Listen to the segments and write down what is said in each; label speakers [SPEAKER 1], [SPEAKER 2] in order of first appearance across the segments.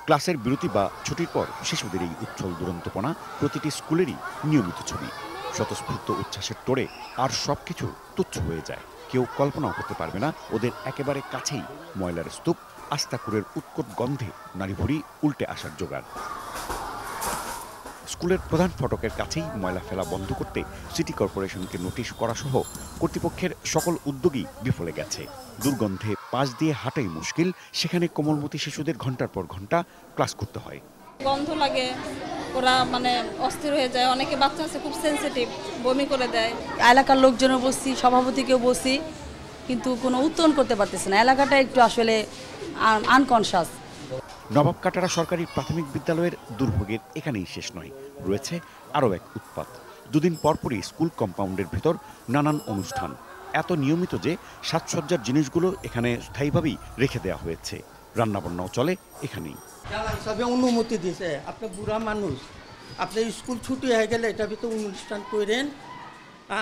[SPEAKER 1] ক্লাসের বিরতি বা ছুটির পর শিশুদের এই উচ্ছল দুরন্তপনা প্রতিটি স্কুলেরই নিয়মিত ছবি। স্বতঃস্ফূর্ত উচ্ছ্বাসের তোড়ে আর সবকিছু তুচ্ছ হয়ে যায়। কেউ কল্পনাও করতে পারবে না ওদের একেবারে কাছেই ময়লার স্তূপ, আস্তাকুরের উৎকট গন্ধে নাড়িভুড়ি উল্টে আসার জোগাড়। স্কুলের প্রধান ফটকের কাছেই ময়লা ফেলা বন্ধ করতে সিটি কর্পোরেশনকে নোটিশ করা সহ কর্তৃপক্ষের সকল উদ্যোগই বিফলে গেছে। দুর্গন্ধে পাশ দিয়ে হাঁটাই মুশকিল, সেখানে কোমলমতি শিশুদের ঘন্টার পর ঘন্টা ক্লাস করতে হয়।
[SPEAKER 2] গন্ধ লাগে, ওরা অস্থির হয়ে যায়। অনেকে বাচ্চা আছে খুব সেনসিটিভ, বমি করে দেয়।
[SPEAKER 3] এলাকার লোকজনও বসছি, সভাপতিকেও বসছি, কিন্তু কোনো উত্তরণ করতে পারতেছে না। এলাকাটা একটু আসলে আনকনশাস।
[SPEAKER 1] নবাব কাটারা সরকারি প্রাথমিক বিদ্যালয়ের দুর্ভোগের এখানেই শেষ নয়, রয়েছে আরও এক উৎপাত। দুদিন পরপরই স্কুল কম্পাউন্ডের ভেতর নানান অনুষ্ঠান, এত নিয়মিত যে সাজসজ্জার জিনিসগুলো এখানে স্থায়ীভাবেই রেখে দেওয়া হয়েছে। রান্নাবান্নাও চলে এখানেই।
[SPEAKER 4] সবে অনুমতি দিয়েছে, আপনি বুড়া মানুষ, আপনি স্কুল ছুটি হয়ে গেলে এটা ভিতরে অনুষ্ঠান করেন,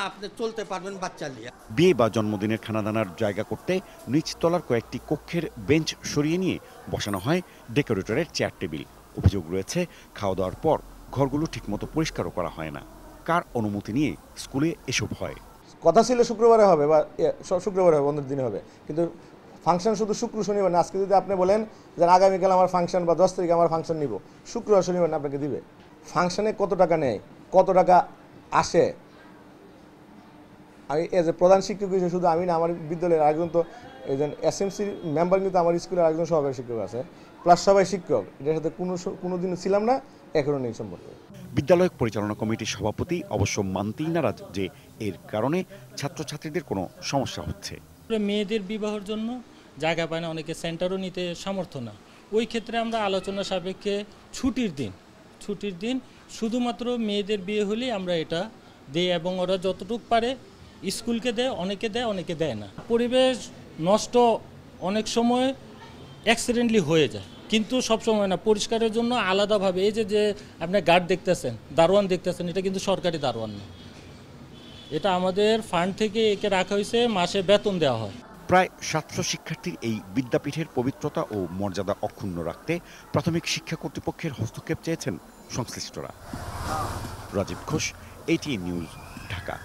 [SPEAKER 4] আপনি চলতে পারবেন বাচ্চা নিয়ে।
[SPEAKER 1] বিয়ে বা জন্মদিনের খানাদানার জায়গা করতে নিচতলার কয়েকটি কক্ষের বেঞ্চ সরিয়ে নিয়ে বসানো হয় ডেকোরেটরের চেয়ার টেবিল। অভিযোগ রয়েছে, খাওয়া দাওয়ার পর ঘরগুলো ঠিকমতো পরিষ্কারও করা হয় না। কার অনুমতি নিয়ে স্কুলে এসব হয়?
[SPEAKER 5] কথা ছিল শুক্রবারে হবে বা শুক্রবারে হবে, বন্ধের দিনে হবে, কিন্তু ফাংশন শুধু শুক্র শনিবার না। আজকে যদি আপনি বলেন যে আগামীকাল আমার ফাংশন বা 10 তারিখে আমার ফাংশন নিব, শুক্রবার শনিবার না আপনাকে দিবে। ফাংশনে কত টাকা নেয়, কত টাকা আসে, আমি এজ এ প্রধান শিক্ষক হিসেবে শুধু আমি না, আমার বিদ্যালয়ের আরেকজন তো একজন এসএমসির মেম্বার, কিন্তু আমার স্কুলের আরেকজন সহকারী শিক্ষক আছে, প্লাস সবাই শিক্ষক। এটার সাথে কোনো দিনও ছিলাম না, এখনও নেই সম্পর্কে।
[SPEAKER 1] বিদ্যালয় পরিচালনা কমিটির সভাপতি অবশ্য মানতেই নারাজ যে এর কারণে ছাত্রছাত্রীদের কোনো সমস্যা হচ্ছে।
[SPEAKER 6] মেয়েদের বিবাহের জন্য জায়গা পায় না, অনেকে সেন্টারও নিতে সামর্থ্য না। ওই ক্ষেত্রে আমরা আলোচনা সাপেক্ষে ছুটির দিন শুধুমাত্র মেয়েদের বিয়ে হলেই আমরা এটা দিই, এবং ওরা যতটুকু পারে স্কুলকে দেয়, অনেকে দেয় না। পরিবেশ নষ্ট অনেক অ্যাক্সিডেন্টলি হয়ে যায়, কিন্তু সব সময় না। পরিষ্কারের জন্য আলাদাভাবে এই যে আপনি গার্ড দেখতেছেন, দারোয়ান দেখতেছেন, এটা কিন্তু সরকারি দারোয়ান না, এটা আমাদের ফান্ড থেকে একে রাখা হয়েছে, মাসে বেতন দেওয়া হয়।
[SPEAKER 1] প্রায় 700 শিক্ষার্থীর এই বিদ্যাপীঠের পবিত্রতা ও মর্যাদা অক্ষুণ্ণ রাখতে প্রাথমিক শিক্ষা কর্তৃপক্ষের হস্তক্ষেপ চেয়েছেন সংশ্লিষ্টরা। Rajib Ghosh, ATN news, Dhaka.